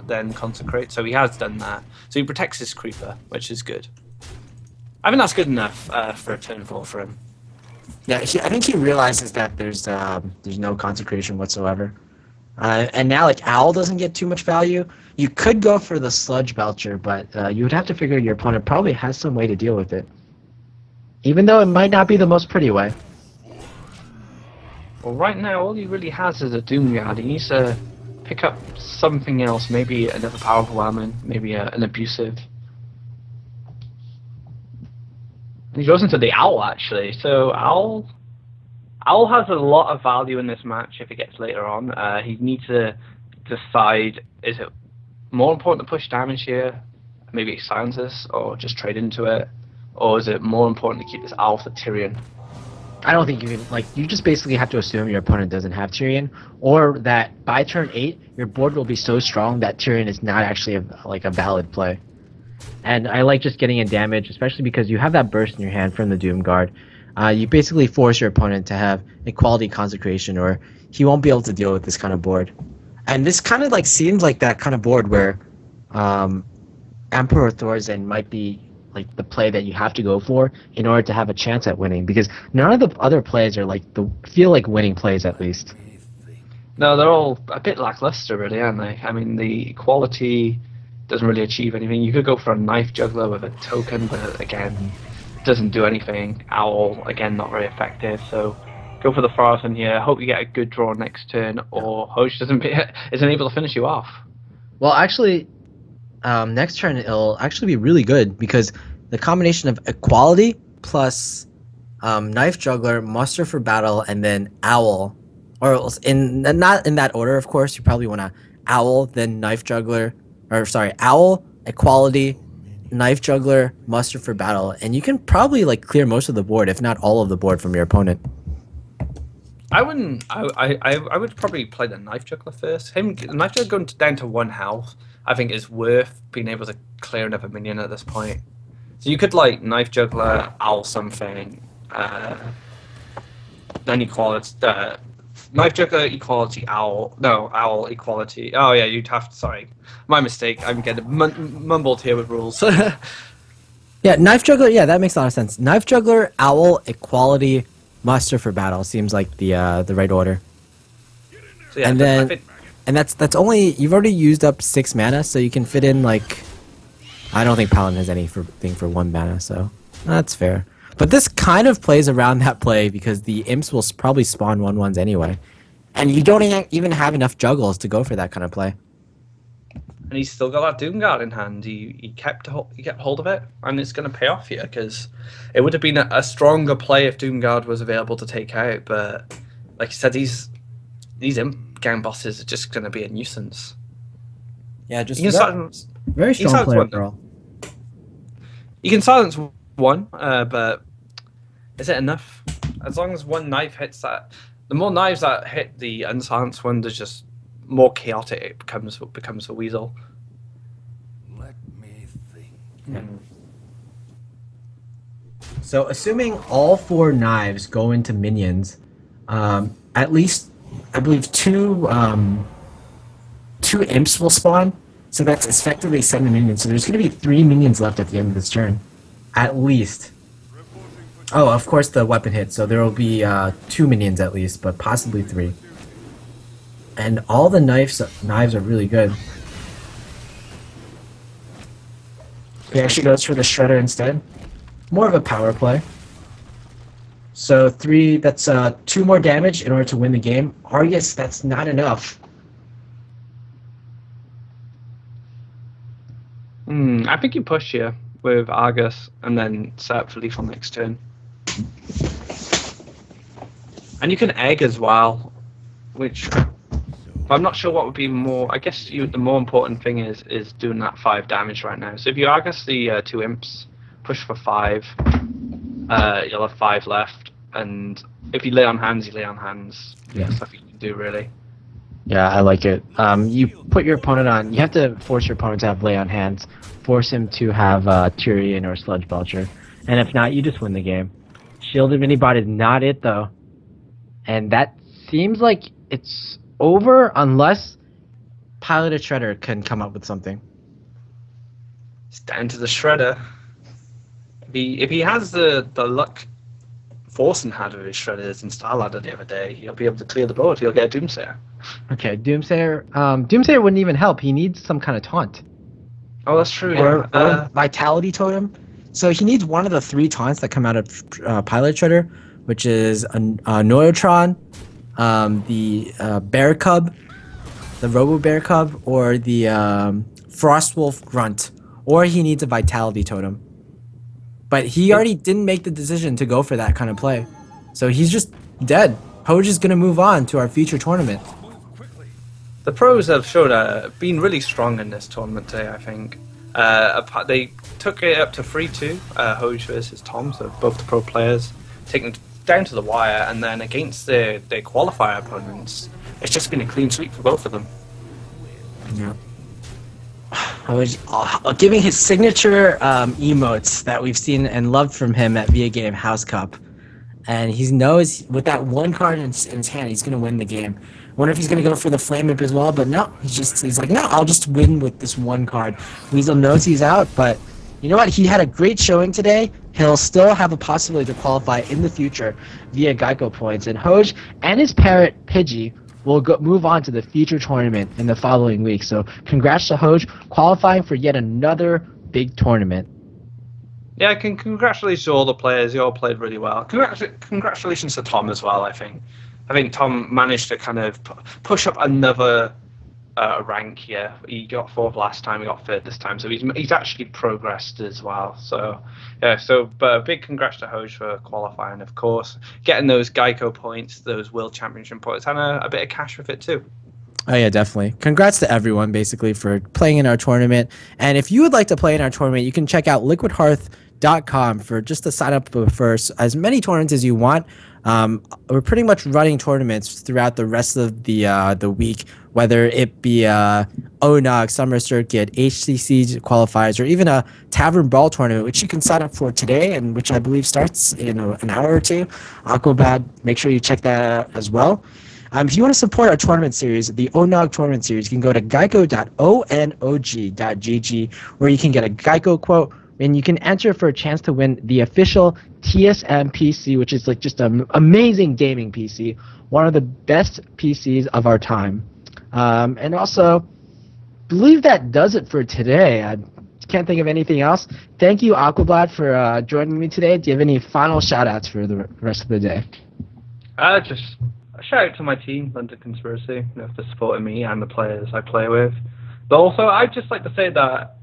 then consecrate. So he has done that. So he protects his creeper, which is good. I think that's good enough for a turn 4 for him. Yeah, I think he realizes that there's no consecration whatsoever. And now, like, Owl doesn't get too much value. You could go for the Sludge Belcher, but you would have to figure your opponent probably has some way to deal with it. Even though it might not be the most pretty way. Well, right now, all he really has is a Doomguard. He needs to pick up something else. Maybe another Power Overwhelming. Maybe an Abusive. And he goes into the Owl, actually. So, Owl has a lot of value in this match if it gets later on. He needs to decide, is it more important to push damage here, maybe it silences, or just trade into it? Or is it more important to keep this Owl for Tyrion? I don't think you can, like, you just basically have to assume your opponent doesn't have Tyrion, or that by turn 8, your board will be so strong that Tyrion is not actually a valid play. And I like just getting in damage, especially because you have that burst in your hand from the Doomguard. You basically force your opponent to have equality consecration, or he won't be able to deal with this kind of board. And this kind of like seems like that kind of board where Emperor Thorzen might be like the play that you have to go for in order to have a chance at winning, because none of the other plays are like feel like winning plays at least. No, they're all a bit lackluster, really, aren't they? I mean, the equality doesn't really achieve anything. You could go for a Knife Juggler with a token, but again, doesn't do anything. Owl, again, not very effective, so go for the Frozen here. Hope you get a good draw next turn, or Hosh isn't able to finish you off. Well, actually, next turn it'll actually be really good, because the combination of Equality plus Knife Juggler, Muster for Battle, and then Owl, or not in that order, of course. You probably want to Owl, then Knife Juggler, or sorry, Owl, Equality, Knife Juggler, Muster for Battle, and you can probably like clear most of the board, if not all of the board, from your opponent. I wouldn't. I would probably play the Knife Juggler first. The Knife Juggler going down to 1 health, I think, is worth being able to clear another minion at this point. So you could like Knife Juggler, Owl something, then Equality. Knife Juggler, Equality, Owl. No, Owl, Equality. Oh yeah, you'd have to. Sorry, my mistake. I'm getting mumbled here with rules. Yeah, Knife Juggler. Yeah, that makes a lot of sense. Knife Juggler, Owl, Equality, Muster for Battle seems like the right order. So, yeah, and then, that's only, you've already used up 6 mana, so you can fit in like, I don't think Paladin has anything for 1 mana, so that's fair. But this kind of plays around that play, because the imps will probably spawn 1/1s anyway, and you don't even have enough juggles to go for that kind of play. And he's still got that Doomguard in hand. He kept hold of it, and it's going to pay off here, because it would have been a stronger play if Doomguard was available to take out. But like you said, these imp gang bosses are just going to be a nuisance. Yeah, just very strong play overall. You can silence one, but is it enough? As long as one knife hits that, the more knives that hit the unsilenced one, there's just more chaotic it becomes a weasel. Let me think. So assuming all 4 knives go into minions, at least I believe two imps will spawn. So that's effectively 7 minions. So there's going to be 3 minions left at the end of this turn, at least. Oh, of course the weapon hit. So there will be 2 minions at least, but possibly 3. And all the knives are really good. He actually goes for the Shredder instead. More of a power play. So 3, that's 2 more damage in order to win the game. Argus, that's not enough. I think you push here with Argus and then set up for lethal next turn. And you can egg as well, which I'm not sure what would be more. I guess the more important thing is doing that 5 damage right now. So if you Argus the 2 imps, push for 5, you'll have 5 left. And if you lay on hands, you lay on hands. Yeah. Stuff you can do, really. Yeah, I like it. You put your opponent on. You have to force your opponent to have lay on hands. Force him to have Tyrion or Sludge Belcher. And if not, you just win the game. Shielded Minibot is not it, though. And that seems like it's over unless piloted shredder can come up with something. It's down to the shredder. If he has the luck Forsen had with his shredders in Star Ladder the other day, he'll be able to clear the board. He'll get a Doomsayer. Okay, Doomsayer. Doomsayer wouldn't even help. He needs some kind of taunt. Oh, that's true. Or Yeah. Vitality Totem. So he needs one of the 3 taunts that come out of Pilot Shredder, which is a Neurotron, the Bear Cub, the Robo Bear Cub, or the Frostwolf Grunt. Or he needs a Vitality Totem. But he already didn't make the decision to go for that kind of play. So he's just dead. Hoj is going to move on to our future tournament. The pros have shown been really strong in this tournament today, I think. They took it up to 3-2, Hoj versus Tom, so both the pro players taking it down to the wire, and then against their qualifier opponents, it's just been a clean sweep for both of them. Yeah. Hoj giving his signature emotes that we've seen and loved from him at Via Game House Cup. And he knows with that one card in his hand, he's going to win the game. Wonder if he's going to go for the Flame Imp as well, but no. He's like, no, I'll just win with this one card. Weasel knows he's out, but you know what? He had a great showing today. He'll still have a possibility to qualify in the future via GEICO points. And Hoj and his parrot, Pidgey, will move on to the future tournament in the following week. So congrats to Hoj, qualifying for yet another big tournament. Yeah, congratulations to all the players. You all played really well. Congratulations to Tom as well, I think. I think Tom managed to kind of push up another rank here. He got 4th last time, he got 3rd this time, so he's actually progressed as well. So yeah, but big congrats to Hoj for qualifying, of course, getting those GEICO points, those World Championship points, and a bit of cash with it too. Oh yeah, definitely. Congrats to everyone basically for playing in our tournament. And if you would like to play in our tournament, you can check out liquidhearth.com for just to sign up for as many tournaments as you want. We're pretty much running tournaments throughout the rest of the week, whether it be ONOG, Summer Circuit, HCC qualifiers, or even a Tavern Brawl tournament, which you can sign up for today, and which I believe starts in an hour or two. Aquabad, make sure you check that out as well. If you want to support our tournament series, the ONOG tournament series, you can go to geico.onog.gg, where you can get a GEICO quote, and you can enter for a chance to win the official TSM PC, which is like just an amazing gaming PC, one of the best PCs of our time. And also, believe that does it for today. I can't think of anything else. Thank you, Aquablad, for joining me today. Do you have any final shout-outs for the rest of the day? Just a shout out to my team, London Conspiracy, for supporting me and the players I play with. But also, I'd just like to say that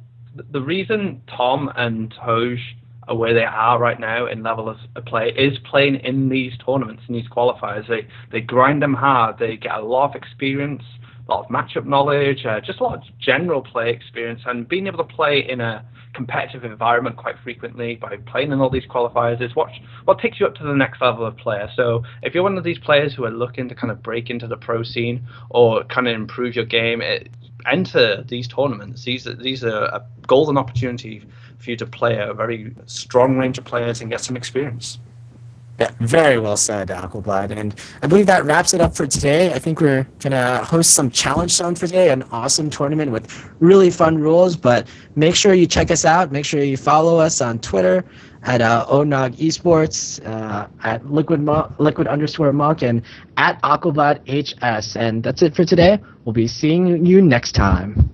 the reason Tom and Hoj are where they are right now in level of play is playing in these tournaments, in these qualifiers. They grind them hard. They get a lot of experience, a lot of matchup knowledge, just a lot of general play experience, and being able to play in a competitive environment quite frequently by playing in all these qualifiers is what takes you up to the next level of player. So if you're one of these players who are looking to kind of break into the pro scene or kind of improve your game, enter these tournaments. These are a golden opportunity for you to play a very strong range of players and get some experience. Yeah, very well said, Aquablad. And I believe that wraps it up for today. I think we're going to host some challenge zone for today, an awesome tournament with really fun rules. But make sure you check us out. Make sure you follow us on Twitter at ONOG Esports, at liquid_monk, and at Aquablad HS. And that's it for today. We'll be seeing you next time.